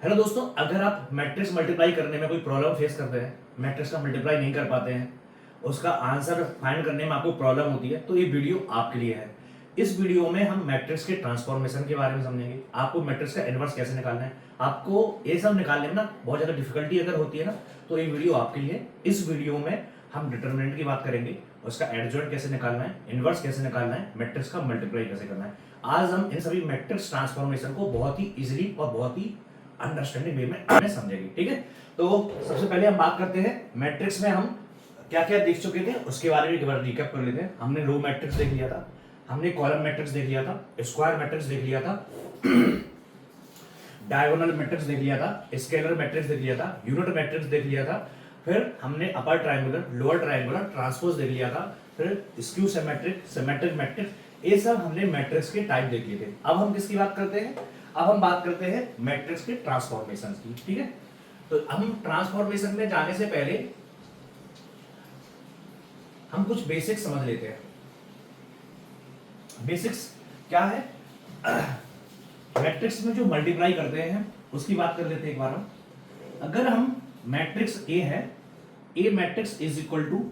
Hello दोस्तों, अगर आप मैट्रिक्स मल्टीप्लाई करने में कोई प्रॉब्लम फेस करते हैं, मैट्रिक्स का मल्टीप्लाई नहीं कर पाते हैं, उसका आंसर फाइंड करने में आपको प्रॉब्लम होती है, तो ये वीडियो आपके लिए है। इस वीडियो में हम मैट्रिक्स के ट्रांसफॉर्मेशन के बारे में समझेंगे। आपको मैट्रिक्स का इनवर्स कैसे निकालना है, आपको ये सब निकालने में ना बहुत ज़्यादा डिफिकल्टी अगर होती है ना, तो ये वीडियो आपके लिए है। इस वीडियो में हम डिटर्मिनेंट की बात करेंगे, उसका एडजॉइंट कैसे निकालना है, इनवर्स कैसे निकालना है, मैट्रिक्स का मल्टीप्लाई कैसे करना है। आज हम इन सभी मैट्रिक्स ट्रांसफॉर्मेशन को बहुत ही इजीली और बहुत ही अंडरस्टैंडिंग वे में समझेंगे। ठीक है, तो सबसे पहले हम बात करते हैं मैट्रिक्स में हम क्या क्या देख चुके थे उसके बारे में एक बार रिकैप कर लेते हैं। हमने रो मैट्रिक्स देख लिया था, हमने कॉलम मैट्रिक्स देख लिया था, स्क्वायर मैट्रिक्स देख लिया था, डायगोनल मैट्रिक्स देख लिया था, स्केलर मैट्रिक्स देख लिया था, यूनिट मैट्रिक्स देख लिया था, फिर हमने upper triangular, lower triangular, transpose देख लिया था, फिर स्क्यू सिमेट्रिक, सिमेट्रिक मैट्रिक्स, ये सब हमने मैट्रिक्स के टाइप देख लिए थे। अब हम किसकी बात करते हैं? अब हम बात करते हैं मैट्रिक्स के ट्रांसफॉर्मेशन की। ठीक है, तो हम ट्रांसफॉर्मेशन में जाने से पहले हम कुछ बेसिक्स समझ लेते हैं। बेसिक्स क्या है? मैट्रिक्स में जो मल्टीप्लाई करते हैं उसकी बात कर लेते हैं एक बार हम। अगर हम मैट्रिक्स ए है, A matrix is equal to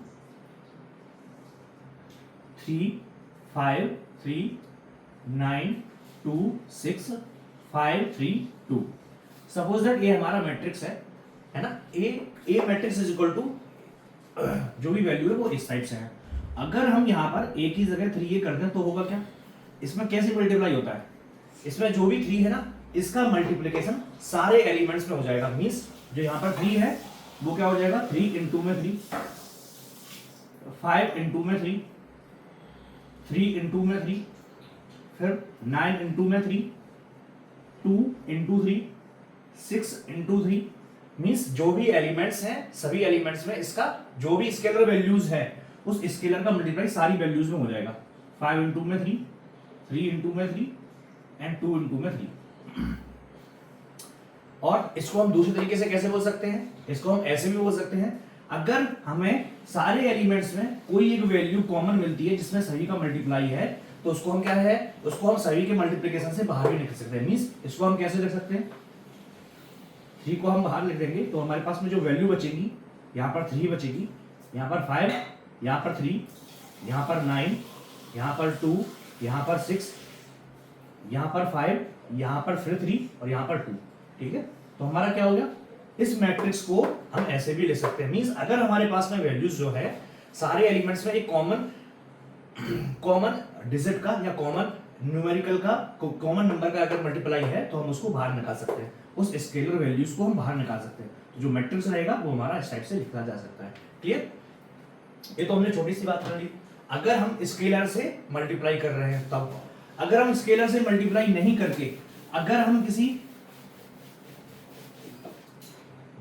3 5 3 9 2 6 5 3 2। Suppose that ये हमारा मैट्रिक्स है ना। A matrix is equal to जो भी वैल्यू है वो इस टाइप से है। अगर हम यहाँ पर ए की जगह 3a कर दें तो होगा क्या? इसमें कैसे मल्टीप्लाई होता है? इसमें जो भी 3 है ना, इसका मल्टीप्लिकेशन सारे एलिमेंट्स में हो जाएगा। मींस जो यहाँ पर 3 है वो क्या हो जाएगा? 3 इंटू में 3, 5 इंटू में 3, 3 इंटू में 3, फिर 9 इंटू में 3, 2 इंटू 3, 6 इंटू 3। मीन्स जो भी एलिमेंट्स हैं सभी एलिमेंट्स में इसका जो भी स्केलर वैल्यूज है उस स्केलर का मल्टीप्लाई सारी वैल्यूज में हो जाएगा। 5 इंटू में 3, 3 इंटू में 3 एंड 2 इंटू में 3। और इसको हम दूसरी तरीके से कैसे बोल सकते हैं? इसको हम ऐसे भी बोल सकते हैं, अगर हमें सारे एलिमेंट्स में कोई एक वैल्यू कॉमन मिलती है जिसमें सभी का मल्टीप्लाई है, तो उसको हम क्या है, उसको हम सभी के मल्टीप्लिकेशन से बाहर भी लिख सकते हैं। मींस इसको हम कैसे लिख सकते हैं? 3 को हम बाहर लिख देंगे तो हमारे पास में जो वैल्यू बचेगी, यहाँ पर 3 बचेगी, यहाँ पर 5, यहाँ पर 3, यहाँ पर 9, यहाँ पर 2, यहाँ पर 6, यहाँ पर 5, यहाँ पर फिर 3 और यहाँ पर 2। ठीक है, तो हमारा क्या हो गया? इस मैट्रिक्स को हम ऐसे भी ले सकते हैं। मींस अगर हमारे पास में वैल्यूज जो है सारे एलिमेंट्स में एक कॉमन डिजिट का या कॉमन न्यूमेरिकल का कॉमन नंबर का अगर मल्टीप्लाई है तो हम उसको बाहर निकाल सकते हैं, उस स्केलर वैल्यूज को हम बाहर निकाल सकते हैं। तो जो मैट्रिक्स रहेगा वो हमारा इस टाइप से लिखा जा सकता है। क्लियर? ये तो हमने छोटी सी बात कर ली। अगर हम स्केलर से मल्टीप्लाई कर रहे हैं तब, अगर हम स्केलर से मल्टीप्लाई नहीं करके अगर हम किसी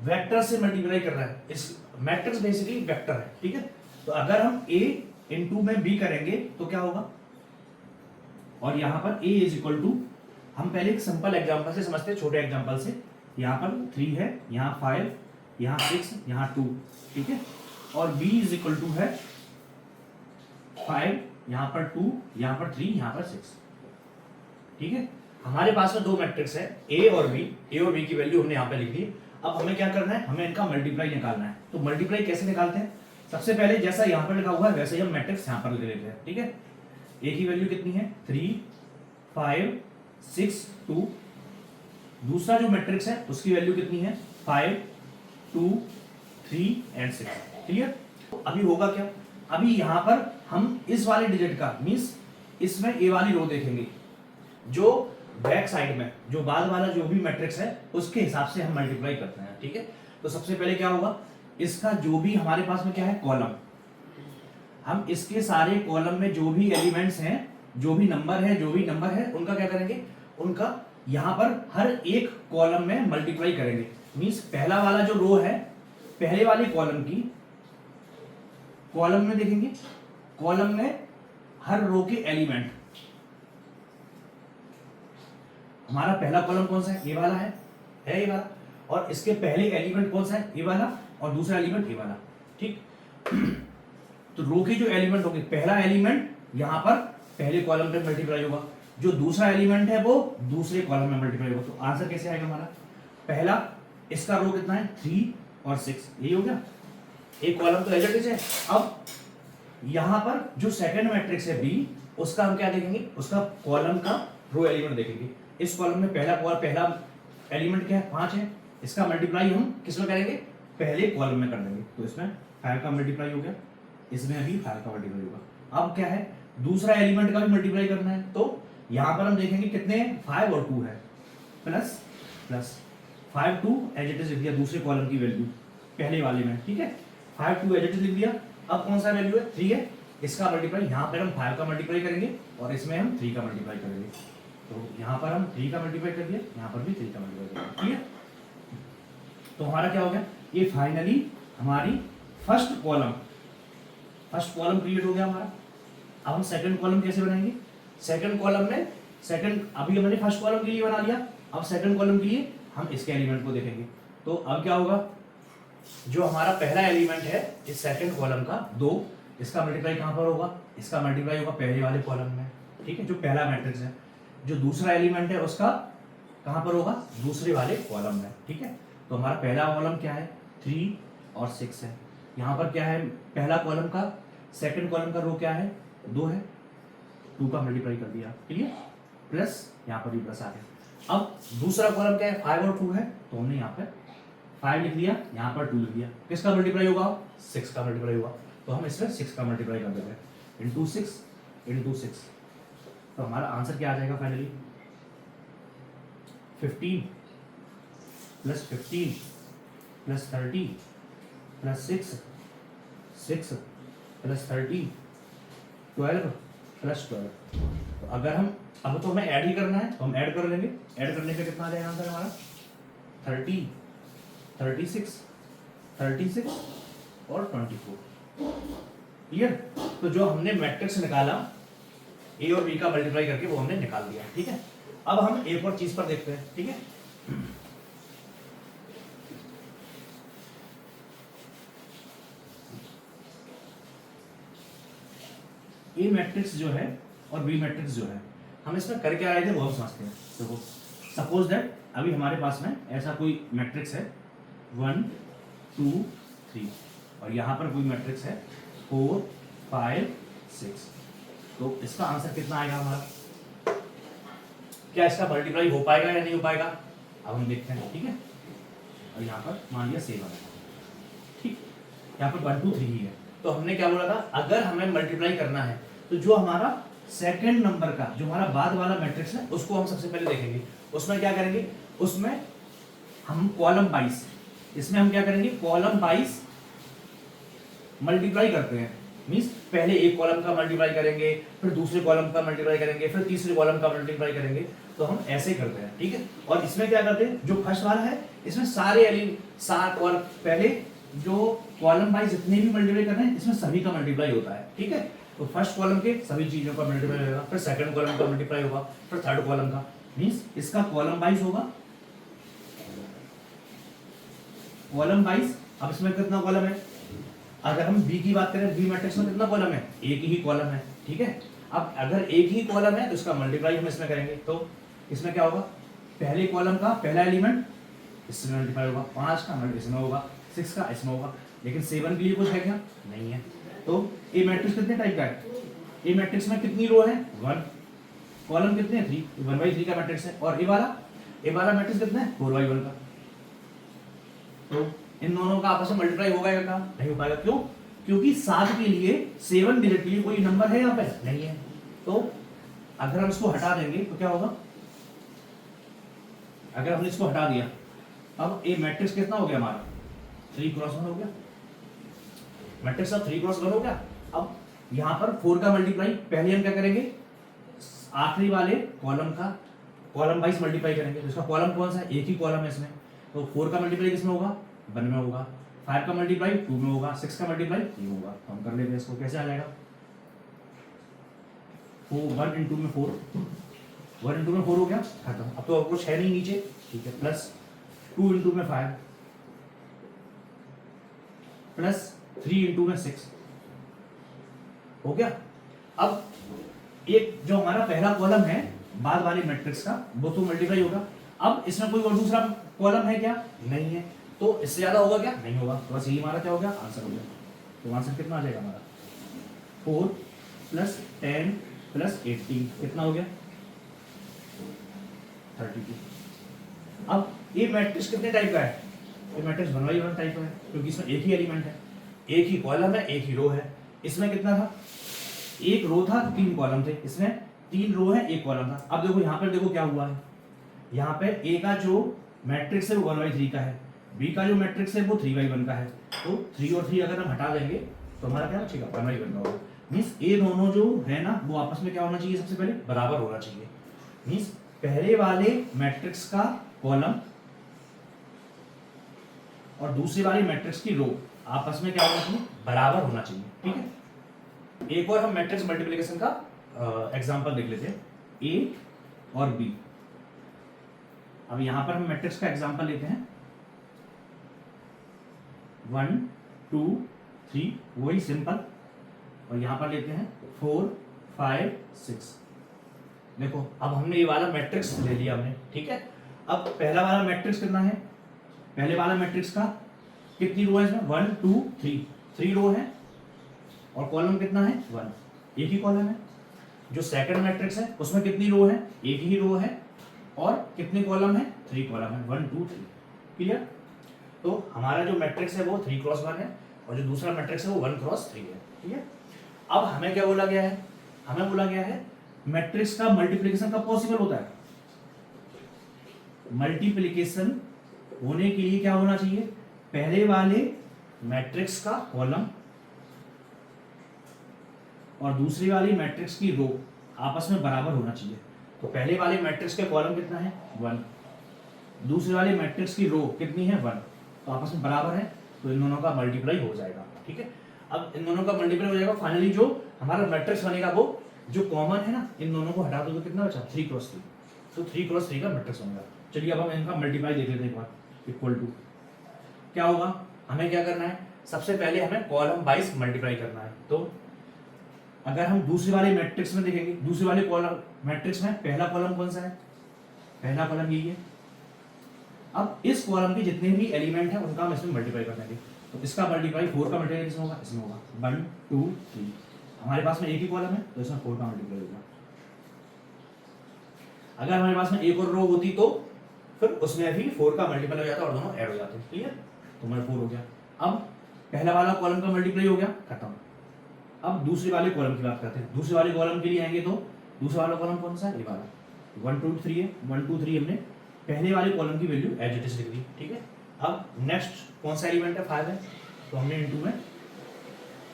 वेक्टर से मल्टीप्लाई कर रहे हैं, इस मैट्रिक्स बेसिकली वेक्टर है। ठीक है, तो अगर हम a इंटू में b करेंगे तो क्या होगा? और यहां पर a इज इक्वल टू, हम पहले एक सिंपल एग्जांपल से समझते हैं, छोटे एग्जांपल से। यहाँ पर 3 है, यहाँ 5, यहाँ 6, यहाँ 2। ठीक है, और b इज इक्वल टू है 5, यहाँ पर 2, यहाँ पर 3, यहाँ पर 6। ठीक है, हमारे पास में दो मैट्रिक्स है a और b की वैल्यू हमने यहाँ पे लिख दी। अब हमें क्या करना है? हमें इनका मल्टीप्लाई निकालना है। तो मल्टीप्लाई कैसे निकालते हैं? सबसे पहले जैसा यहाँ पर लिखा हुआ है वैसे ही हम मैट्रिक्स यहाँ पर ले लेते हैं। ठीक है, a की वैल्यू कितनी है? 3 5 6 2। दूसरा जो मैट्रिक्स है उसकी वैल्यू कितनी है? 5 2 3 एंड 6। क्लियर? अभी होगा क्या? अभी यहाँ पर हम इस वाले डिजिट का, मींस इसमें a वाली रो देखेंगे, जो बैक साइड में जो बाद वाला जो भी मैट्रिक्स है उसके हिसाब से हम मल्टीप्लाई करते हैं। ठीक है, तो सबसे पहले क्या होगा? इसका जो भी हमारे पास में क्या है? कॉलम। हम इसके सारे कॉलम में जो भी एलिमेंट्स हैं, जो भी नंबर है उनका क्या करेंगे? उनका यहाँ पर हर एक कॉलम में मल्टीप्लाई करेंगे। मींस पहला वाला जो रो है, पहले वाले कॉलम की कॉलम में देखेंगे, कॉलम में हर रो के एलिमेंट, हमारा पहला कॉलम कौन सा है? ये वाला है ये वाला। और इसके पहले एलिमेंट कौन सा है? ये वाला। और दूसरा एलिमेंट ये वाला। ठीक, तो रो के जो एलिमेंट होंगे, पहला एलिमेंट यहाँ पर पहले कॉलम पे मल्टीप्लाई होगा, जो दूसरा एलिमेंट है वो दूसरे कॉलम में मल्टीप्लाई होगा। तो आंसर कैसे आएगा हमारा? पहला इसका रो कितना है 3 और 6, यही हो गया, एक कॉलम तो एज इट इज है। अब यहां पर जो सेकंड मैट्रिक्स है बी, उसका हम क्या देखेंगे, उसका कॉलम का रो एलिमेंट देखेंगे। इस कॉलम में पहला एलिमेंट क्या है 5 है, इसका मल्टीप्लाई हम किस में करेंगे, पहले कॉलम में कर देंगे। तो इसमें 5 का मल्टीप्लाई हो गया, इसमें अभी 5 का मल्टीप्लाई होगा। अब क्या है, दूसरा एलिमेंट का भी मल्टीप्लाई करना है, तो यहां पर हम देखेंगे कितने हैं, 5 और 2 है, plus plus 5 2 as it is लिख दिया, दूसरे कॉलम की वैल्यू पहले वाले में, ठीक है, 5 2 एज इट इज लिख दिया। अब कौन सा वैल्यू है 3 है, इसका मल्टीप्लाई यहाँ पर हम 5 का मल्टीप्लाई करेंगे और इसमें हम 3 का मल्टीप्लाई करेंगे। तो यहाँ पर हम 3 का मल्टीप्लाई कर दिया, यहाँ पर भी 3 का मल्टीप्लाई करेंगे, ठीक है। तो हमारा क्या हो गया, ये फाइनली हमारी फर्स्ट कॉलम क्रिएट हो गया हमारा। अब हम सेकंड कॉलम कैसे बनाएंगे, सेकंड कॉलम में अभी हमने फर्स्ट कॉलम के लिए बना लिया, अब सेकंड कॉलम के लिए हम इसके एलिमेंट को देखेंगे। तो अब क्या होगा, जो हमारा पहला एलिमेंट है इस सेकंड कॉलम का 2, इसका मल्टीप्लाई कहां पर होगा, इसका मल्टीप्लाई होगा पहले वाले कॉलम में, ठीक है, जो पहला मैट्रिक्स है। जो दूसरा एलिमेंट है उसका कहां पर होगा, दूसरे वाले कॉलम में, ठीक है। तो हमारा पहला कॉलम क्या है 3 और 6 है, यहाँ पर क्या है, पहला कॉलम का सेकंड कॉलम का रो क्या है 2 है, 2 का मल्टीप्लाई कर दिया, क्लियर, प्लस यहाँ पर भी प्लस आ गया। अब दूसरा कॉलम क्या है 5 और 2 है, तो हमने यहाँ पे 5 लिख दिया, यहाँ पर 2 लिख दिया, किसका मल्टीप्लाई होगा 6 का मल्टीप्लाई होगा, तो हम इसमें 6 का मल्टीप्लाई कर देंगे, इंटू 6। तो हमारा आंसर क्या आ जाएगा finally 15 plus 15 plus 30 plus 6 plus 30 12 plus 12। तो अगर हम अब तो हमें ऐड ही करना है, तो हम ऐड कर लेंगे, ऐड करने पे कितना आ जाएगा आंसर हमारा 30 36 और 24, क्लियर। तो जो हमने मैट्रिक्स निकाला ए और बी का मल्टीप्लाई करके वो हमने निकाल दिया, ठीक है। अब हम एक और चीज पर देखते हैं, ठीक है। ए मैट्रिक्स जो है और बी मैट्रिक्स जो है, हम इसमें कर क्या रहे थे वो हम समझते हैं। देखो सपोज दैट अभी हमारे पास में ऐसा कोई मैट्रिक्स है 1 2 3 और यहाँ पर कोई मैट्रिक्स है 4 5 6, तो इसका आंसर कितना आएगा हमारा, क्या इसका मल्टीप्लाई हो पाएगा या नहीं हो पाएगा, अब हम देखते हैं, ठीक है। और यहाँ पर मान लिया 7 है, ठीक, यहाँ पर 1 2 3 ही है। तो हमने क्या बोला था, अगर हमें मल्टीप्लाई करना है तो जो हमारा सेकंड नंबर का जो हमारा बाद वाला मैट्रिक्स है उसको हम सबसे पहले देखेंगे। उसमें क्या करेंगे, उसमें हम कॉलम वाइज, इसमें हम क्या करेंगे कॉलम वाइज मल्टीप्लाई करते हैं, मींस पहले एक कॉलम का मल्टीप्लाई करेंगे, फिर दूसरे कॉलम का मल्टीप्लाई करेंगे, फिर तीसरे कॉलम का मल्टीप्लाई करेंगे, तो हम ऐसे करते हैं, ठीक है। और इसमें क्या करते हैं, जो फर्स्ट वाला है इसमें सारे एलिमेंट और पहले जो कॉलम वाइज जितने भी मल्टीप्लाई कर रहे हैं इसमें सभी का मल्टीप्लाई होता है, ठीक है। तो फर्स्ट कॉलम के सभी चीजों का मल्टीप्लाई होगा, फिर सेकंड कॉलम का मल्टीप्लाई होगा, फिर थर्ड कॉलम का, मींस इसका कॉलम वाइज होगा, कॉलम वाइज। अब इसमें कितना कॉलम है, अगर हम बी की बात करें, बी मैट्रिक्स में कितना कॉलम है, एक ही कॉलम है, ठीक है। अब अगर एक ही कॉलम है तो इसका मल्टीप्लाई हम इसमें करेंगे, तो इसमें क्या होगा, पहले कॉलम का पहला एलिमेंट इसमें मल्टीप्लाई होगा, 5 का मल्टीप्लाई इसमें होगा, 6 का इसमें होगा, लेकिन 7 के लिए कुछ है क्या, नहीं है। तो ए मैट्रिक्स कितने टाइप का है, ए मैट्रिक्स में कितनी रो है 1, कॉलम कितने हैं 3, 1/3 का मैट्रिक्स है। और ए वाला मैट्रिक्स कितना है 4/1 का। तो इन दोनों का आपस में मल्टीप्लाई होगा या नहीं हो पाएगा, क्यों, क्योंकि 7 के लिए 7 डिजिट के लिए कोई नंबर है यहाँ पे नहीं है। तो अगर हम इसको हटा देंगे तो क्या होगा, अगर हमने इसको हटा दिया, अब ए मैट्रिक्स कितना हो गया हमारा 3x1 हो गया, मैट्रिक्स का 3x1 हो गया। अब यहाँ पर 4 का मल्टीप्लाई पहले हम क्या करेंगे, आखिरी वाले कॉलम का कॉलम वाइज मल्टीप्लाई करेंगे, तो इसका कॉलम कौन सा है, एक ही कॉलम है इसमें, तो 4 का मल्टीप्लाई किसमें होगा 1 में होगा, 5 का मल्टीप्लाई 2 में होगा, 6 का मल्टीप्लाई 3 में होगा। तो हम कर लेते हैं इसको, कैसे आ जाएगा, 1 इंटू में 4, 1 इंटू में 4 हो गया खत्म। अब तो कुछ है नहीं नीचे, ठीक है, प्लस 2 इंटू में 5 प्लस 3 इंटू में 6 हो गया। अब एक जो हमारा पहला कॉलम है बाद वाले मैट्रिक्स का वो तो मल्टीप्लाई होगा। अब इसमें कोई और दूसरा कॉलम है क्या? नहीं है। तो इससे ज्यादा होगा क्या? नहीं होगा। तो बस यही हमारा क्या हो गया? आंसर हो गया। तो आंसर कितना आ जाएगा हमारा? 4 + 10 + 18 कितना हो गया? 32। अब ये मैट्रिक्स कितने टाइप का है? ये मैट्रिक्स 1/1 टाइप का है, क्योंकि इसमें एक ही एलिमेंट है, एक ही कॉलम है, एक ही रो है। इसमें कितना था? एक रो था, 3 कॉलम थे। इसमें 3 रो है, 1 कॉलम था। अब देखो यहाँ पर, देखो क्या हुआ है। यहाँ पे ए का जो मैट्रिक्स है वो 1/3 का है, बी का जो मैट्रिक्स है वो 3/1 का है। तो 3 और 3 अगर हम हटा देंगे तो हमारा क्या बचेगा? 1/1 का होगा। मीन्स ये दोनों जो है ना वो आपस में क्या होना चाहिए? सबसे पहले बराबर होना चाहिए। मीन्स पहले वाले मैट्रिक्स का कॉलम और दूसरे वाले मैट्रिक्स की रो आपस में क्या होना चाहिए? बराबर होना चाहिए। ठीक है। एक और हम मैट्रिक्स मल्टीप्लिकेशन का एग्जांपल देख लेते हैं, ए और बी। अब यहां पर हम मैट्रिक्स का एग्जांपल लेते हैं 1 2 3, वही सिंपल। और यहां पर लेते हैं 4 5 6। देखो अब हमने ये वाला मैट्रिक्स ले लिया हमने, ठीक है। अब पहला वाला मैट्रिक्स कितना है? पहले वाला मैट्रिक्स का कितनी रो है इसमें? 1 2 3 रो है, और कॉलम कितना है? 1, एक ही कॉलम है। जो सेकंड मैट्रिक्स है उसमें कितनी रो है? एक ही रो है, और कितने कॉलम है? 3 कॉलम है, 1 2 3। क्लियर? तो हमारा जो मैट्रिक्स है वो 3x1 है, और जो दूसरा मैट्रिक्स है वो 1x3 है। ठीक है। अब हमें क्या बोला गया है? हमें बोला गया है मैट्रिक्स का मल्टीप्लिकेशन कब पॉसिबल होता है? मल्टीप्लिकेशन होने के लिए क्या होना चाहिए? पहले वाले मैट्रिक्स का कॉलम और दूसरे वाली मैट्रिक्स की रो आपस में बराबर होना चाहिए। तो पहले वाले मैट्रिक्स के कॉलम कितना है? 1, दूसरे वाले मैट्रिक्स की रो कितनी है? 1, तो आपस में बराबर है, तो इन दोनों का मल्टीप्लाई हो जाएगा। ठीक है। अब इन दोनों का मल्टीप्लाई हो जाएगा, फाइनली जो हमारा मैट्रिक्स बनेगा वो जो कॉमन है ना, इन दोनों को हटा दो तो कितना बचा? 3x3। तो 3x3 का मैट्रिक्स बनेगा। चलिए अब हम इनका मल्टीप्लाई देख लेते हैं एक बार। इक्वल टू क्या होगा? हमें क्या करना है? सबसे पहले हमें कॉलम वाइज मल्टीप्लाई करना है। तो अगर हम दूसरे वाले मैट्रिक्स में देखेंगे, दूसरे वाले कॉलम मैट्रिक्स में पहला कॉलम कौन सा है? पहला कॉलम यही है। अब इस कॉलम के जितने भी एलिमेंट हैं उनका हम इसमें मल्टीप्लाई कर देंगे। तो इसका मल्टीप्लाई 4 का मल्टीप्लाई किसमें होगा? इसमें होगा। 1 2 3, हमारे पास में एक ही कॉलम है तो इसमें 4 का मल्टीप्लाई होगा। अगर हमारे पास में एक और रो होती तो फिर उसमें भी 4 का मल्टीप्लाई हो जाता और दोनों ऐड हो जाते। क्लियर? तो हमारा 4 हो गया। अब पहला वाला कॉलम का मल्टीप्लाई हो गया, खत्म। अब दूसरे वाले कॉलम की बात करते हैं। दूसरे वाले कॉलम के लिए आएंगे तो दूसरा वाला कॉलम कौन सा है? ये वाला 1 2 3 है। 1 2 3 हमने पहले वाले कॉलम की वैल्यू एज इट इज लिख दी। ठीक है। अब नेक्स्ट कौन सा एलिमेंट है? 5 है, तो हमने इनटू में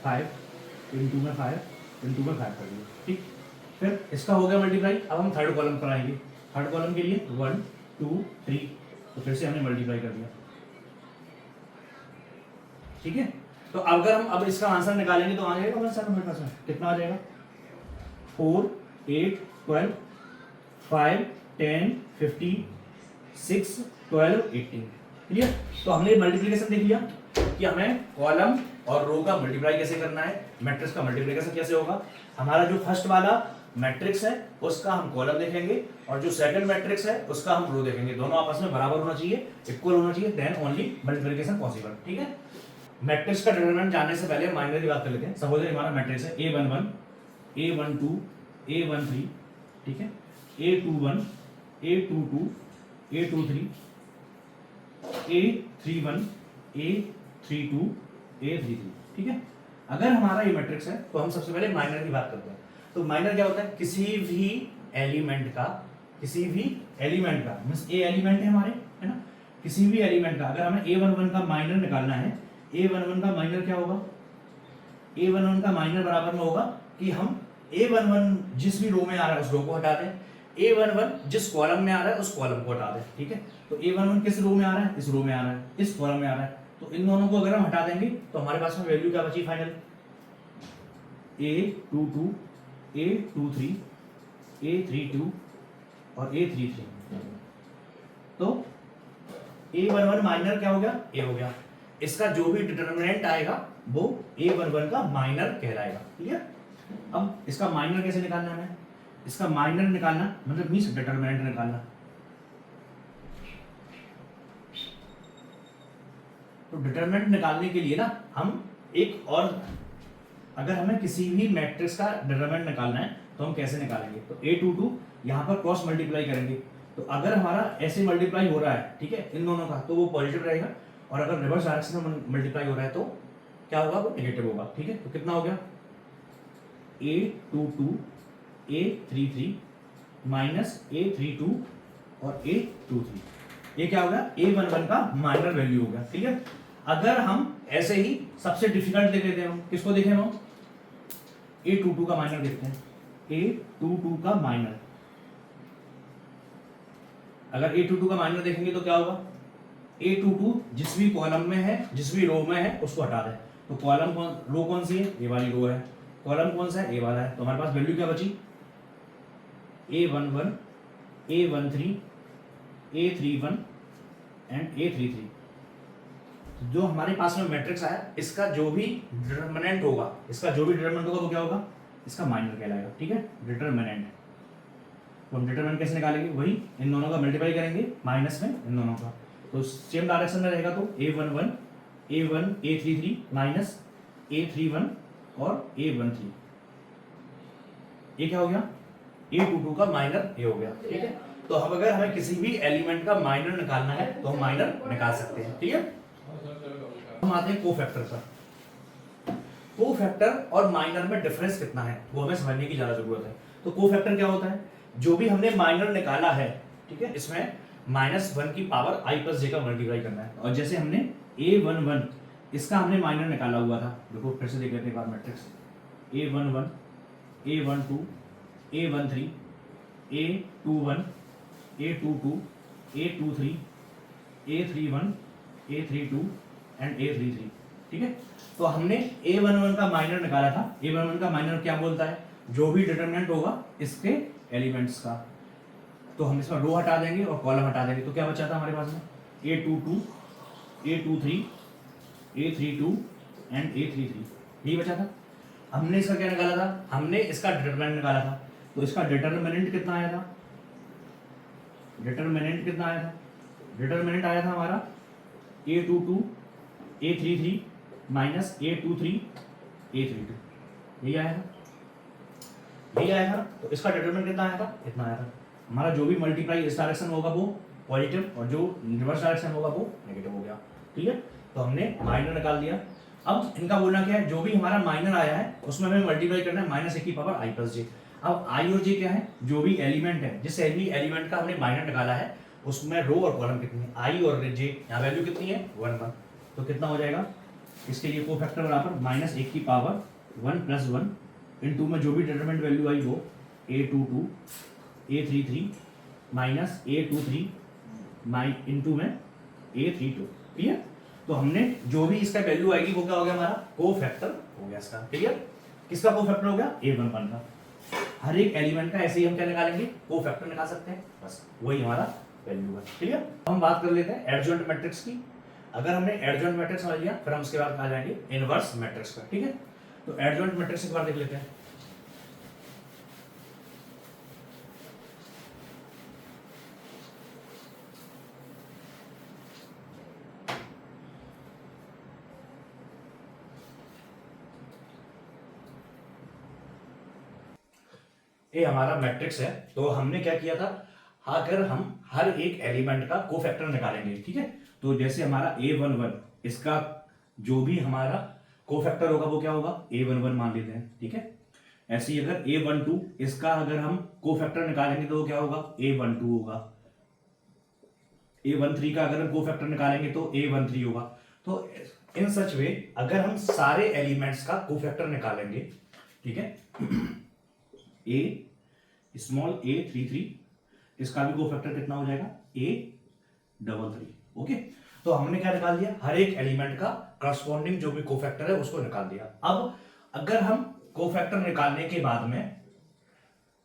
5 इनटू में 5 इनटू में 5 कर दिया। ठीक। फिर इसका हो गया मल्टीप्लाई। अब हम थर्ड कॉलम पर आएंगे। थर्ड कॉलम के लिए 1 2 3, तो फिर से हमने मल्टीप्लाई कर दिया। ठीक है। तो अगर हम अब इसका आंसर निकालेंगे तो आ जाएगा हमारे साथ हमारे पास में कितना आ जाएगा? 4 8 12 5 10 15 6 12 18। क्लियर? तो हमने मल्टीप्लिकेशन देख लिया कि हमें कॉलम और रो का मल्टीप्लाई कैसे करना है, मैट्रिक्स का मल्टीप्लिकेशन कैसे होगा। हमारा जो फर्स्ट वाला मैट्रिक्स है उसका हम कॉलम देखेंगे, और जो सेकंड मैट्रिक्स है उसका हम रो देखेंगे। दोनों आपस में बराबर होना चाहिए, इक्वल होना चाहिए, देन ओनली मल्टीप्लिकेशन पॉसिबल। ठीक है। मैट्रिक्स का डिटरमिनेंट जानने से पहले माइनर की बात कर लेते हैं। सपोज हमारा मैट्रिक्स है A11 A12 A13, ठीक है, A21 A22 A23 A31 A32 A33। ठीक है। अगर हमारा ये मैट्रिक्स है तो हम सबसे पहले माइनर की बात करते हैं। तो माइनर क्या होता है? किसी भी एलिमेंट का मींस ए एलिमेंट है हमारे, है ना, किसी भी एलिमेंट का अगर हमें A11 का माइनर निकालना है, A11 का माइनर क्या होगा? A11 का माइनर बराबर में होगा कि हम A11 जिस भी रो में आ रहा है उस रो को हटा दें, A11 जिस कॉलम में आ रहा है उस कॉलम को हटा दें। ठीक है। तो A11 किस रो में आ रहा है? इस रो में आ रहा है, इस कॉलम में आ रहा है। तो इन दोनों को अगर हम हटा देंगे तो हमारे पास में वैल्यू क्या बची फाइनल? A22 A23 A32 और A33। तो A11 माइनर क्या हो गया? A हो गया। इसका जो भी डिटरमिनेंट आएगा वो A11 का माइनर कहलाएगा। क्लियर? अब इसका माइनर कैसे निकालना है? हमें इसका माइनर निकालना मतलब मींस डिटरमिनेंट निकालना। तो डिटरमिनेंट निकालने के लिए ना हम एक और, अगर हमें किसी भी मैट्रिक्स का डिटरमिनेंट निकालना है तो हम कैसे निकालेंगे, तो a22 यहाँ पर क्रॉस मल्टीप्लाई करेंगे, तो अगर हमारा ऐसे मल्टीप्लाई हो रहा है, ठीक है, इन दोनों का, तो वो पॉजिटिव रहेगा, और अगर रिवर्स डायरेक्शन में मल्टीप्लाई हो रहा है तो क्या होगा, वो नेगेटिव होगा। ठीक है, तो कितना हो गया, a22 a33 माइनस a32 और a23, ये क्या होगा, a11 का माइनर वैल्यू होगा। ठीक है, अगर हम ऐसे ही सबसे डिफिकल्ट देख लेते हैं, किसको देखें हम, a22 का माइनर देखते हैं, a22 का माइनर, अगर a22 का माइनर देखेंगे तो क्या होगा, a22 जिस भी कॉलम में है, जिस भी रो में है, उसको हटा दें, तो कॉलम कौन, रो कौन सी है, ये वाली रो है, कॉलम कौन सा है, ए वाला है, तो हमारे पास वैल्यू क्या बची, a11 a13 a31 and a33। जो हमारे पास में मैट्रिक्स आया, इसका जो भी डिटरमिनेंट होगा, इसका जो भी डिटरमिनेंट होगा वो क्या होगा, इसका माइनर कहलाएगा। ठीक है, डिटरमिनेंट, तो हम डिटरमिनेंट कैसे निकालेंगे, वही इन दोनों का मल्टीप्लाई करेंगे माइनस में इन दोनों का, तो सेम डायरेक्शन में रहेगा, तो a11 a1 a33 minus a31 और a13, ये क्या हो गया, a22 का माइनर ये हो गया। ठीक है, तो हम अगर हमें किसी भी एलिमेंट का माइनर निकालना है तो हम माइनर निकाल सकते हैं। ठीक है, हम आते हैं कोफैक्टर पर। कोफैक्टर और माइनर में डिफरेंस कितना है वो हमें समझने की ज्यादा जरूरत है। तो कोफैक्टर क्या होता है, जो भी हमने माइनर निकाला है, ठीक है, इसमें -1 की पावर i प्लस j का मल्टीप्लाई करना है, और जैसे हमने a11 इसका हमने माइनर निकाला हुआ था, देखो फिर से देख लेते हैं एक बार matrix, a11 a12 a13 a21 a22 a23 a31 a32 and a33। ठीक है, तो हमने a11 का माइनर निकाला था, a11 का माइनर क्या बोलता है, जो भी डिटरमिनेंट होगा इसके एलिमेंट्स का, तो हम इसमें रो हटा देंगे और कॉलम हटा देंगे, तो क्या बचा था हमारे पास में, a22 a23 a32 and a33, यही बचा था। हमने इसका क्या निकाला था, हमने इसका डिटरमिनेंट निकाला था, तो इसका डिटरमिनेंट कितना आया था, डिटरमिनेंट कितना आया था, डिटरमिनेंट आया था हमारा a22 a33 minus a23 a32, यही आया था, यही आया था। तो इसका डिटरमिनेंट कितना आया था, इतना आया था। हमारा जो भी मल्टीप्लाई इस डायरेक्शन होगा वो पॉजिटिव, और जो रिवर्स डायरेक्शन होगा वो नेगेटिव हो गया। ठीक है, तो हमने माइनर निकाल दिया। अब इनका बोलना क्या है, जो भी हमारा माइनर आया है उसमें हमें मल्टीप्लाई करना है -1 की पावर i प्लस जे। अब i और j क्या है, जो भी एलिमेंट है, जिस भी एलिमेंट का हमने माइनर निकाला है उसमें रो और कॉलम कितनी है, i और j, यहाँ वैल्यू कितनी है 1 1, तो कितना हो जाएगा, इसके लिए कोफैक्टर बराबर -1 की पावर 1 + 1 इनटू में जो भी डिटरमिनेंट वैल्यू आई वो a22 a33 minus a23 into में a32। ठीक है, तो हमने जो भी इसका वैल्यू आएगी वो क्या हो गया, हमारा कोफैक्टर हो गया इसका। ठीक है, किसका कोफैक्टर हो गया, a11 का। हर एक एलिमेंट का ऐसे ही हम क्या निकालेंगे, कोफैक्टर निकाल सकते हैं, बस वही हमारा वैल्यू है। ठीक है, हम बात कर लेते हैं एडजॉइंट मैट्रिक्स की। अगर हमने एडजॉइंट मैट्रिक्स समझ लिया, फिर हम उसके बाद आ जाएंगे इनवर्स मैट्रिक्स पर। ठीक है, तो एडजॉइंट मैट्रिक्स एक बार देख लेते हैं। ये हमारा मैट्रिक्स है, तो हमने क्या किया था, अगर हम हर एक एलिमेंट का कोफैक्टर निकालेंगे, ठीक है, तो जैसे हमारा a11 इसका जो भी हमारा कोफैक्टर होगा वो क्या होगा, a11 मान लेते हैं। ठीक है, ऐसे ही अगर a12 इसका अगर हम कोफैक्टर निकालेंगे तो वो क्या होगा, a12 होगा। a13 का अगर हम कोफैक्टर निकालेंगे तो a13 होगा। तो इन सच वे अगर हम सारे एलिमेंट्स का कोफैक्टर निकालेंगे, ठीक है, a33 इसका भी कोफैक्टर कितना हो जाएगा, a33। ओके, तो हमने क्या निकाल दिया, हर एक एलिमेंट का करस्पॉन्डिंग जो भी कोफैक्टर है उसको निकाल दिया। अब अगर हम कोफैक्टर निकालने के बाद में,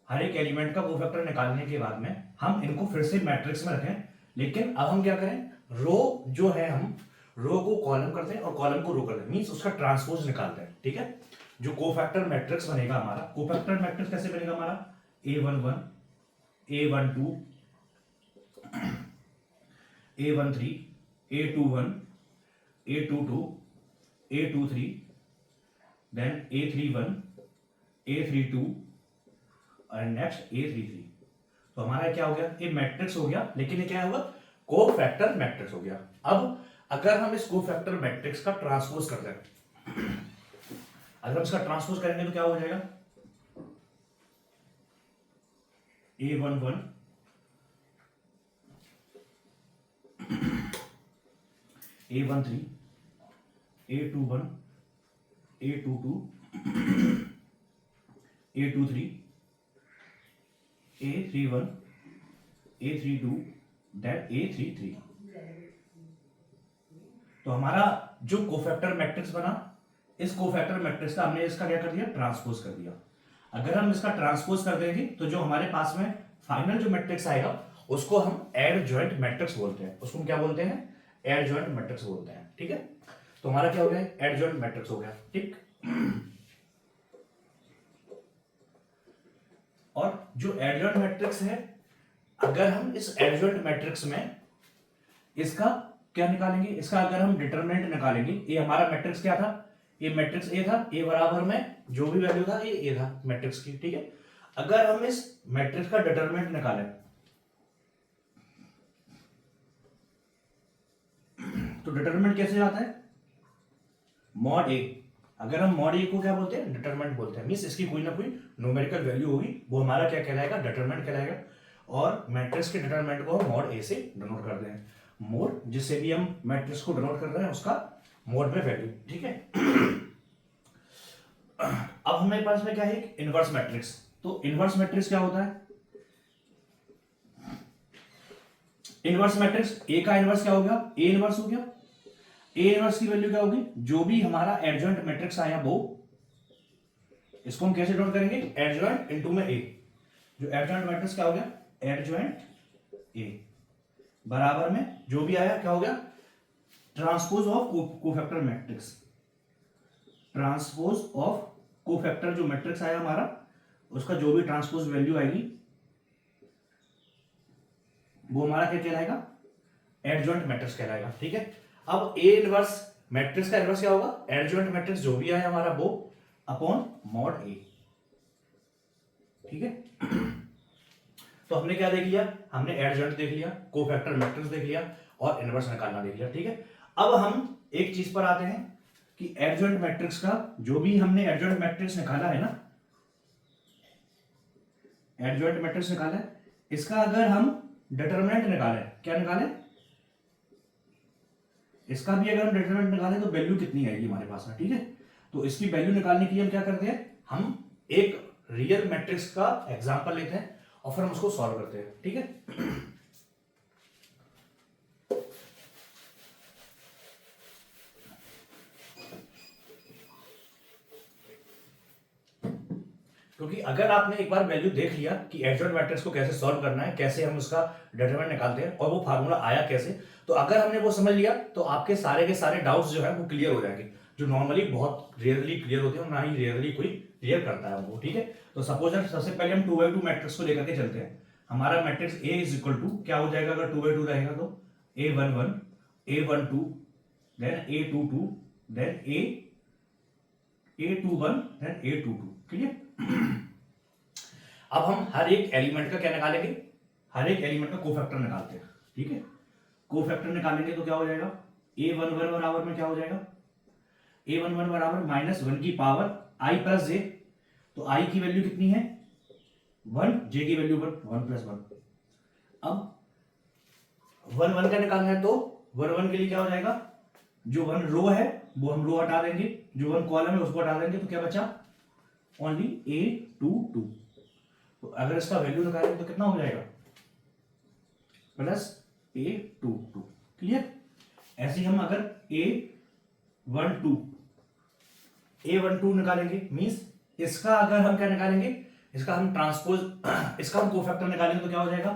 हर एक एलिमेंट का कोफैक्टर निकालने के बाद में हम इनको फिर से मैट्रिक्स में रखें, लेकिन अब हम क्या करें, रो जो है हम रो को कॉलम करते हैं और कॉलम को रो करते हैं, मींस उसका ट्रांसपोज निकालते हैं। ठीक है, जो कोफैक्टर मैट्रिक्स बनेगा हमारा, कोफैक्टर मैट्रिक्स कैसे बनेगा हमारा, a11 a12 a13 a21 A22, A23, then A31, A32 और नेक्स्ट A33। तो हमारा क्या हो गया, ये मैट्रिक्स हो गया, लेकिन ये क्या होगा, कोफैक्टर मैट्रिक्स हो गया। अब अगर हम इस कोफैक्टर मैट्रिक्स का ट्रांसपोज कर दें, अगर हम इसका ट्रांसपोज करेंगे तो क्या हो जाएगा, A11, A13, A21, A22, A23, A31, A32, then A33। तो हमारा जो कोफैक्टर मैट्रिक्स बना, इस कोफैक्टर मैट्रिक्स का हमने इसका क्या कर दिया, ट्रांसपोज कर दिया। अगर हम इसका ट्रांसपोज कर देंगे तो जो हमारे पास में फाइनल जो मैट्रिक्स आएगा उसको हम एडजॉइंट मैट्रिक्स बोलते हैं। उसको हम क्या बोलते हैं, एडजॉइंट मैट्रिक्स बोलते हैं। ठीक है, तो हमारा क्या हो गया, एडजॉइंट मैट्रिक्स हो गया। ठीक, और जो एडजॉइंट मैट्रिक्स है, अगर हम इस एडजॉइंट मैट्रिक्स में इसका क्या निकालेंगे, इसका अगर हम डिटरमिनेंट निकालेंगे, ये हमारा मैट्रिक्स क्या था, ये मैट्रिक्स ए था, ए बराबर में जो भी वैल्यू था ये ए था मैट्रिक्स की। ठीक है, अगर हम इस मैट्रिक्स का डिटरमिनेंट निकालें तो डिटरमिनेंट कैसे आता है, मॉड ए। अगर हम मॉड ए को क्या बोलते हैं, डिटरमिनेंट बोलते हैं। मींस इसकी कोई ना कोई न्यूमेरिकल वैल्यू होगी, वो हमारा क्या कहलाएगा, डिटरमिनेंट कहलाएगा। और मैट्रिक्स के डिटरमिनेंट को हम मॉड ए से डिनोट करते हैं। मोड जिससे भी हम मैट्रिक्स को डिनोट कर रहे हैं उसका मोड में वैल्यू। ठीक है, अब हमारे पास में क्या है, इनवर्स मैट्रिक्स। तो इनवर्स मैट्रिक्स क्या होता है, इनवर्स मैट्रिक्स, ए का इनवर्स क्या हो गया, ए इनवर्स हो गया। ए इनवर्स की वैल्यू क्या होगी, जो भी हमारा एडजॉइंट मैट्रिक्स आया वो, इसको हम कैसे डिनोट करेंगे, एडजॉइंट इनटू में ए। जो एडजॉइंट मैट्रिक्स क्या हो गया, एडजॉइंट ए बराबर में जो भी आया क्या हो गया, transpose of cofactor matrix. Transpose of cofactor जो मैट्रिक्स आया हमारा, उसका जो भी ट्रांसपोज वैल्यू आएगी वो हमारा क्या कहलाएगा, एडजॉइंट मैट्रिक्स कहलाएगा। ठीक है, अब ए इनवर्स मैट्रिक्स का इनवर्स क्या होगा, एडजॉइंट मैट्रिक्स जो भी आया हमारा वो अपॉन मॉड ए। ठीक है, तो हमने क्या देख लिया, हमने एडजॉइंट देख लिया, कोफैक्टर मैट्रिक्स देख लिया और इनवर्स निकालना देख लिया। ठीक है, अब हम एक चीज पर आते हैं कि एडजॉइंट मैट्रिक्स का जो भी हमने एडजॉइंट मैट्रिक्स निकाला है ना, एडजॉइंट मैट्रिक्स निकाला है, इसका अगर हम डिटरमिनेंट निकालें, क्या निकालें, इसका भी अगर हम डिटरमिनेंट निकालें तो वैल्यू कितनी आएगी हमारे पास में। ठीक है, तो इसकी वैल्यू निकालने के लिए हम क्या करते हैं, हम एक रियल मैट्रिक्स का एग्जांपल लेते हैं और फिर हम उसको सॉल्व करते हैं। ठीक है, क्योंकि अगर आपने एक बार वैल्यू देख लिया कि एडजॉइंट मैट्रिक्स को कैसे सॉल्व करना है, कैसे हम उसका डिटरमिनेंट निकालते हैं और वो फार्मूला आया कैसे, तो अगर हमने वो समझ लिया तो आपके सारे के सारे डाउट्स जो है वो क्लियर हो जाएंगे, जो नॉर्मली बहुत रेयरली क्लियर होते हैं और ना ही रेयरली कोई क्लियर करता है उनको। ठीक है, तो सपोज सबसे पहले हम 2x2 मैट्रिक्स को लेकर के चलते हैं। हमारा matrix A is equal to क्या हो जाएगा, अगर 2x2 रहेगा तो A11, A12, then A22, then A21, then A22। Clear, अब हम हर एक एलिमेंट का क्या निकालेंगे, हर एक एलिमेंट का कोफैक्टर निकालते हैं। ठीक है, कोफैक्टर निकालेंगे तो क्या हो जाएगा, A11 बराबर में क्या हो जाएगा, A11 बराबर -1 की पावर i प्लस जे। तो i की वैल्यू कितनी है 1, j की वैल्यू 1 + 1। अब 1 1 का निकालना है तो 1 1 के लिए क्या हो जाएगा, जो 1 रो है वो हम रो हटा देंगे, जो 1 कॉलम है उसको हटा देंगे, तो क्या बचा, ओनली A22। तो अगर इसका वैल्यू निकालेंगे तो कितना हो जाएगा, प्लस A22। क्लियर, ऐसे ही हम अगर A12 निकालेंगे, मींस इसका अगर हम क्या निकालेंगे, इसका हम ट्रांसपोज, इसका हम कोफैक्टर निकालेंगे तो क्या हो जाएगा,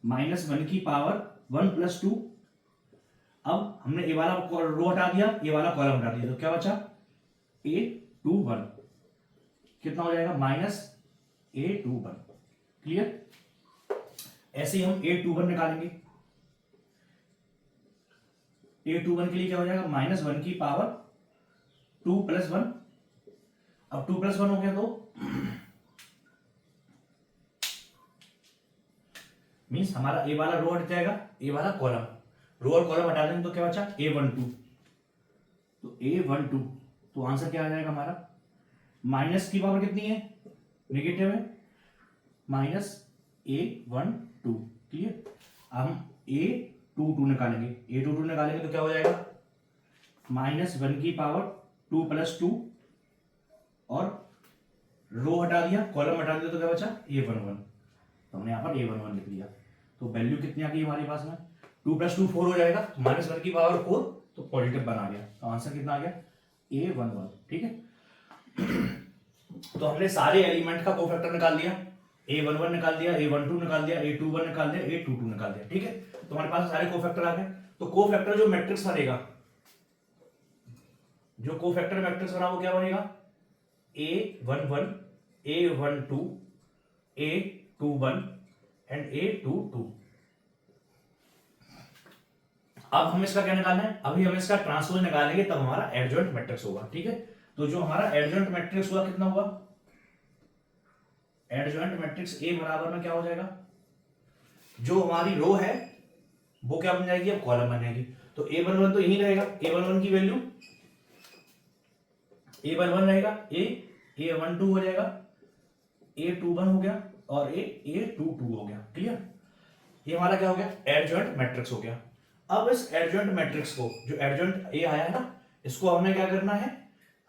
-1 की पावर 1 + 2। अब हमने ये वाला रो हटा दिया, ये वाला कॉलम हटा दिया, तो क्या बचा, A21। कितना हो जाएगा, -A21। क्लियर, ऐसे ही हम A21 निकालेंगे। A21 के लिए क्या हो जाएगा, -1 की पावर 2 + 1। अब 2 + 1 हो गया तो मीन्स हमारा ए वाला रो हट जाएगा, ए वाला कॉलम, रो और कॉलम हटा देंगे तो क्या बचा, A12। तो A12, तो आंसर क्या आ जाएगा हमारा, माइनस की पावर कितनी है, नेगेटिव है, -A12। क्लियर। हम A22 निकालेंगे, A22 निकालेंगे तो क्या हो जाएगा, -1 की पावर 2 + 2 और रो हटा दिया, कॉलम हटा दिया तो क्या बचा, A11। तो हमने यहाँ पर A11 लिख लिया। तो वैल्यू कितनी आ गई हमारे पास में, 2 + 2 4 हो जाएगा, -1 की पावर 4, तो पॉजिटिव बना गया। तो आंसर कितना आ गया, A11। ठीक है। तो हमने सारे एलिमेंट का कोफैक्टर निकाल दिया, A11 निकाल दिया, A12 निकाल दिया, A21 निकाल दिया, A22 निकाल दिया। ठीक है। तो हमारे पास सारे कोफैक्टर आ गए। तो कोफैक्टर जो मैट्रिक्स बनेगा, जो कोफैक्टर मैट्रिक्स बना वो क्या बनेगा, A11, A12, A21 and A22। अब हम इसका क्या निकालना है, अभी हम इसका ट्रांसपोज निकालेंगे तब हमारा एडजॉइंट मैट्रिक्स होगा। ठीक है। तो जो हमारा एडजॉइंट मैट्रिक्स हुआ कितना हुआ, एडजॉइंट मैट्रिक्स A बराबर में क्या हो जाएगा, जो हमारी रो है वो क्या बन जाएगी, अब कॉलम बन जाएगी। तो A11 तो यही रहेगा, A11 की वैल्यू A11 रहेगा, A12 हो जाएगा, A21 हो गया और A22 हो गया। क्लियर। ये हमारा क्या हो गया, एडजॉइंट मैट्रिक्स हो गया। अब इस एडजॉइंट मैट्रिक्स को, जो एडजॉइंट A आया है ना, इसको हमें क्या करना है,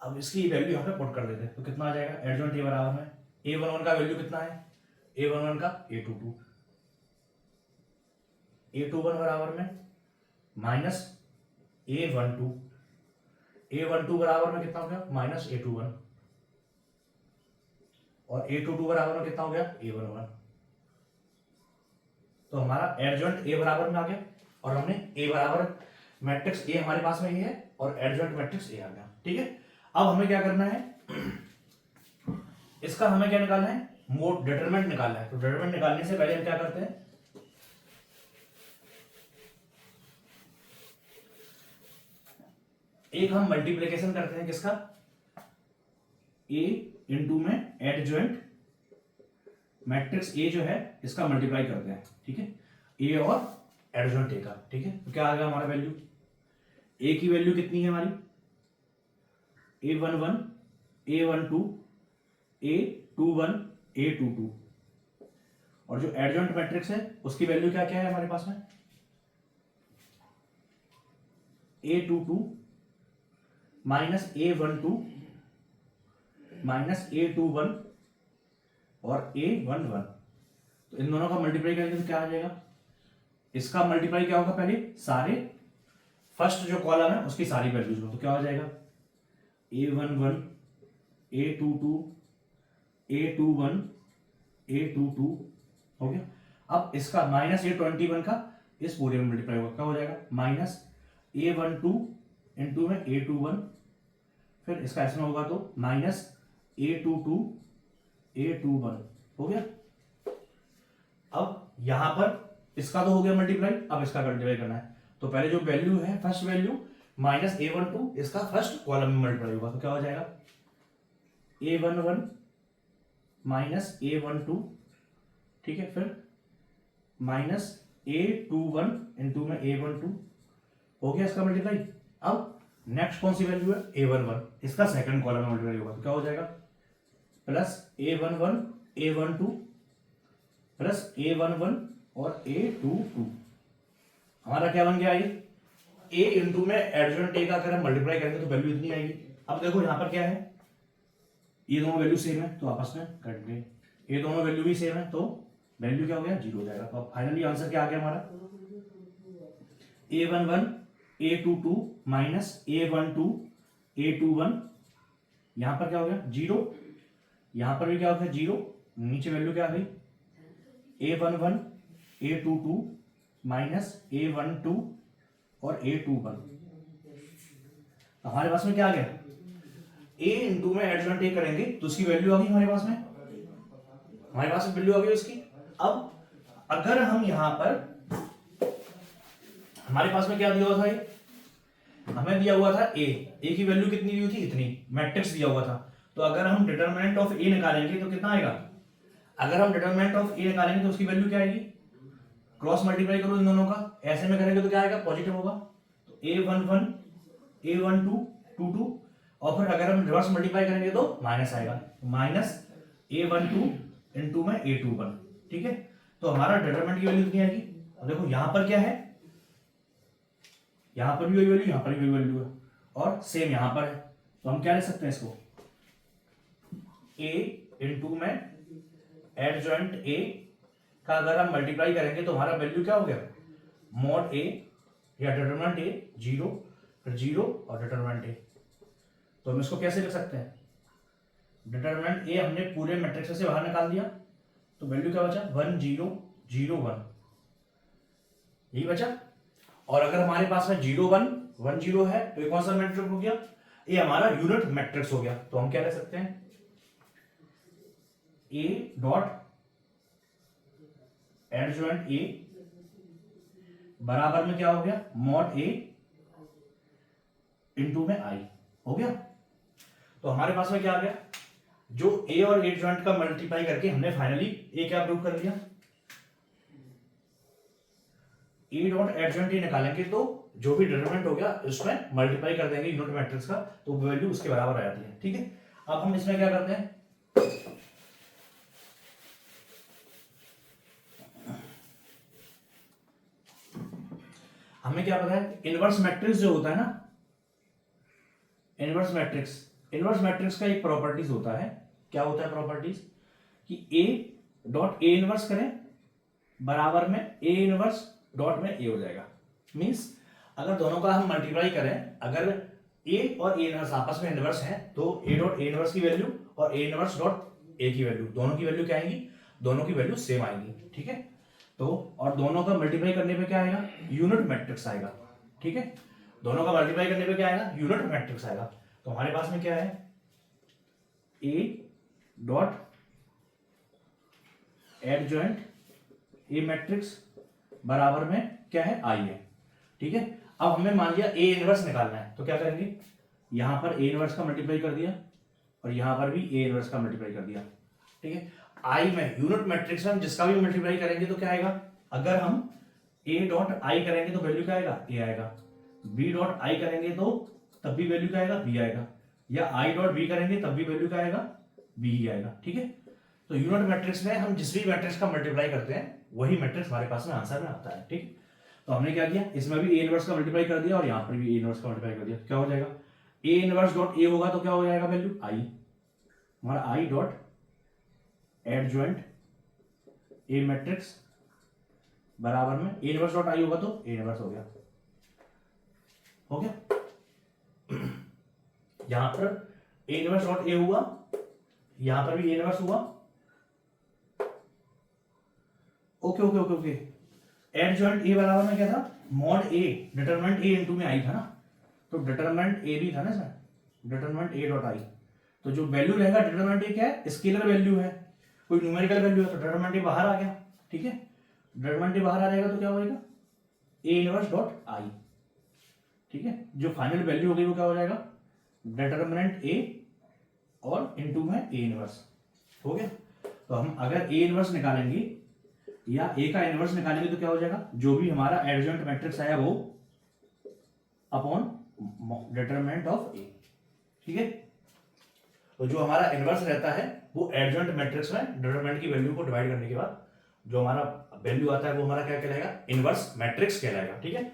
अब इसकी वैल्यू यहाँ पे पुट कर देते हैं। तो कितना आ जाएगा, एडजॉइंट A बराबर में A11 का वैल्यू कितना है, A11 का A22, A21 बराबर में -A12, A12 बराबर में कितना हो गया, -A21 और A22 बराबर में कितना हो गया, A11। तो हमारा एडजॉइंट A बराबर में आ गया और हमने A बराबर मैट्रिक्स A हमारे पास में ये है और एडजॉइंट मैट्रिक्स A आ गया। ठीक है। अब हमें क्या करना है, इसका हमें क्या निकालना है, मोड डिटरमिनेंट निकालना है। तो डिटरमिनेंट निकालने से पहले हम क्या करते हैं, एक हम मल्टीप्लिकेशन करते हैं किसका, A इंटू में एडजॉइंट मैट्रिक्स A जो है इसका मल्टीप्लाई करते हैं। ठीक है। A और एडजॉइंट A का। ठीक है। तो क्या आ गया हमारा वैल्यू, A की वैल्यू कितनी है हमारी, A11, A12, A21, A22 और जो एडजॉइंट मैट्रिक्स है उसकी वैल्यू क्या क्या है हमारे पास में, A22 -A12 -A21 और A11। तो इन दोनों का मल्टीप्लाई करेंगे तो क्या आ जाएगा, इसका मल्टीप्लाई क्या होगा, पहले सारे फर्स्ट जो कॉलम है उसकी सारी वैल्यूज हो। तो क्या हो जाएगा, A11, A22, A21, A22 हो गया। अब इसका -A21 का इस पूरे में मल्टीप्लाई होगा, क्या हो जाएगा, -A12 इंटू में A21, फिर इसका इसमें होगा तो -A22 A21 हो गया। अब यहां पर इसका तो हो गया मल्टीप्लाई, अब इसका मल्टीप्लाई करना है। तो पहले जो वैल्यू है, फर्स्ट वैल्यू -A12, इसका फर्स्ट कॉलम में मल्टीप्लाई होगा तो क्या हो जाएगा, A11 -A12। ठीक है। फिर -A21 इंटू में A12 हो गया इसका मल्टीप्लाई। अब नेक्स्ट कौन सी वैल्यू है, A11, इसका सेकंड कॉलम में मल्टीप्लाई होगा तो क्या हो जाएगा, plus A11 A12 plus A11 और A22। हमारा क्या बन गया, ये A इंटू में एडजॉइंट A का अगर हम मल्टीप्लाई करेंगे तो वैल्यू इतनी आएगी। अब देखो यहां पर क्या है, ये दोनों वैल्यू सेम है तो आपस में कट गए, ये दोनों वैल्यू भी सेम है तो वैल्यू क्या हो गया, 0 हो जाएगा। तो अब फाइनली आंसर क्या आ गया हमारा, A11 A22 -A12 A21। यहां पर क्या हो गया, 0, यहां पर भी क्या हो गया 0, नीचे वैल्यू क्या आ गई, A11 A22 -A12 और A21। हमारे पास में क्या आ गया, A इंटू में एडजॉइंट A करेंगे तो उसकी वैल्यू आ गई हमारे पास में, हमारे पास में वैल्यू आ गई उसकी। अब अगर हम यहां पर, हमारे पास में क्या दिया हुआ था, हमें दिया हुआ था ए की वैल्यू कितनी दी हुई थी, इतनी, मैट्रिक्स दिया हुआ था। तो अगर हम डिटरमिनेंट ऑफ ए निकालेंगे तो कितना आएगा, अगर हम डिटरमिनेंट ऑफ ए निकालेंगे तो उसकी वैल्यू क्या आएगी, क्रॉस मल्टीप्लाई करो इन दोनों का, ऐसे में करेंगे तो क्या आएगा, पॉजिटिव होगा। तो a11 a12 22, और फिर अगर हम रिवर्स मल्टीप्लाई करेंगे तो माइनस आएगा, माइनस a12 इनटू में a21, ठीक है। तो हमारा डिटरमिनेंट की वैल्यू कितनी आएगी, अब देखो यहां पर क्या है, यहां पर भी वही वैल्यू, यहां पर भी वही वैल्यू है, और सेम यहां पर है। तो हम क्या लिख सकते हैं इसको, a इनटू में एडजॉइंट a का अगर हम मल्टीप्लाई करेंगे तो हमारा वैल्यू क्या हो गया, मॉड a या डिटरमिनेंट a 0, फिर 0 और डिटरमिनेंट a। तो हम इसको कैसे लिख सकते हैं, डिटरमिनेंट a हमने पूरे मैट्रिक्स से बाहर निकाल दिया, तो वैल्यू क्या बचा, 1 0 0 1, यही बचा। और अगर हमारे पास में 0 1 1 0 है तो ये कौन सा मैट्रिक्स हो गया, ये हमारा यूनिट मैट्रिक्स हो गया। तो हम क्या लिख सकते हैं, a डॉट एडजॉइंट a बराबर में क्या हो गया, मॉड a इनटू में i हो गया। तो हमारे पास में क्या आ गया, जो a और एडजॉइंट का मल्टीप्लाई करके हमने फाइनली a क्या प्रूव कर लिया, a डॉट एडजॉइंट a निकालेंगे तो जो भी डिटरमिनेंट हो गया उसमें मल्टीप्लाई कर देंगे यूनिट मैट्रिक्स का, तो वैल्यू उसके बराबर आ जाती है, ठीक है। अब हम इसमें क्या करते हैं, हमें क्या पता है, इनवर्स मैट्रिक्स जो होता है ना, इनवर्स मैट्रिक्स का एक प्रॉपर्टीज होता है, क्या होता है प्रॉपर्टीज, कि a डॉट ए इनवर्स करें बराबर में a इनवर्स डॉट में a हो जाएगा। मींस अगर दोनों का हम मल्टीप्लाई करें, अगर a और a इनवर्स आपस में इनवर्स है तो a डॉट a इनवर्स की वैल्यू और a इनवर्स डॉट a की वैल्यू, दोनों की वैल्यू क्या आएगी, दोनों की वैल्यू सेम आएगी, ठीक है। तो और दोनों का मल्टीप्लाई करने पे क्या आएगा, यूनिट मैट्रिक्स आएगा, ठीक है। दोनों का मल्टीप्लाई करने पे क्या आएगा, यूनिट मैट्रिक्स आएगा। तो हमारे पास में क्या है, a dot adjoint a matrix बराबर में क्या है, i है, ठीक है। अब हमें मान लिया a इनवर्स निकालना है, तो क्या करेंगे, यहां पर a इनवर्स का मल्टीप्लाई कर दिया और यहां पर भी a इनवर्स का मल्टीप्लाई कर दिया, ठीक है। i में यूनिट मैट्रिक्स में हम जिसका भी मल्टीप्लाई करेंगे तो क्या आएगा, अगर हम a डॉट i करेंगे तो वैल्यू क्या आएगा, a आएगा, b डॉट i करेंगे तो तब भी वैल्यू क्या आएगा, b आएगा, या i डॉट b करेंगे तब भी वैल्यू क्या आएगा, b ही आएगा, ठीक है। तो यूनिट मैट्रिक्स में हम जिस भी मैट्रिक्स का मल्टीप्लाई करते हैं वही मैट्रिक्स हमारे पास में आंसर में आता है, ठीक। तो हमने क्या किया, इसमें भी a इनवर्स का मल्टीप्लाई कर दिया और यहां पर भी a इनवर्स का मल्टीप्लाई कर दिया, क्या हो जाएगा, a इनवर्स डॉट a होगा तो क्या हो जाएगा वैल्यू, i, हमारा i dot adjoint a matrix बराबर में a इनवर्स डॉट i होगा तो a इनवर्स हो गया, यहां पर a इनवर्स डॉट a हुआ, यहां पर भी a इनवर्स हुआ, okay okay okay okay. Adjoint a बराबर में क्या था, mod a, determinant a into में i था ना, तो डिटरमिनेंट a भी था ना sir, determinant a dot i, तो जो वैल्यू रहेगा डिटरमिनेंट a क्या है, स्केलर वैल्यू है, कोई न्यूमेरिकल वैल्यू है, तो डिटरमिनेंट a बाहर आ गया, ठीक है। डिटरमिनेंट a बाहर आ जाएगा तो क्या होगा, a इनवर्स डॉट i, ठीक है। जो फाइनल वैल्यू होगी वो क्या हो जाएगा, डिटरमिनेंट a और इनटू में a इनवर्स, हो गया। तो हम अगर a इनवर्स निकालेंगे या a का इनवर्स निकालेंगे तो क्या हो जाएगा, जो भी हमारा एडजॉइंट मैट्रिक्स आया वो अपॉन डिटरमिनेंट ऑफ a, ठीक है। तो जो हमारा इनवर्स रहता है वो एडजॉइंट मैट्रिक्स में डिटरमिनेंट की वैल्यू को डिवाइड करने के बाद जो हमारा वैल्यू आता है वो हमारा क्या कहलाएगा, इनवर्स मैट्रिक्स कहलाएगा, ठीक है।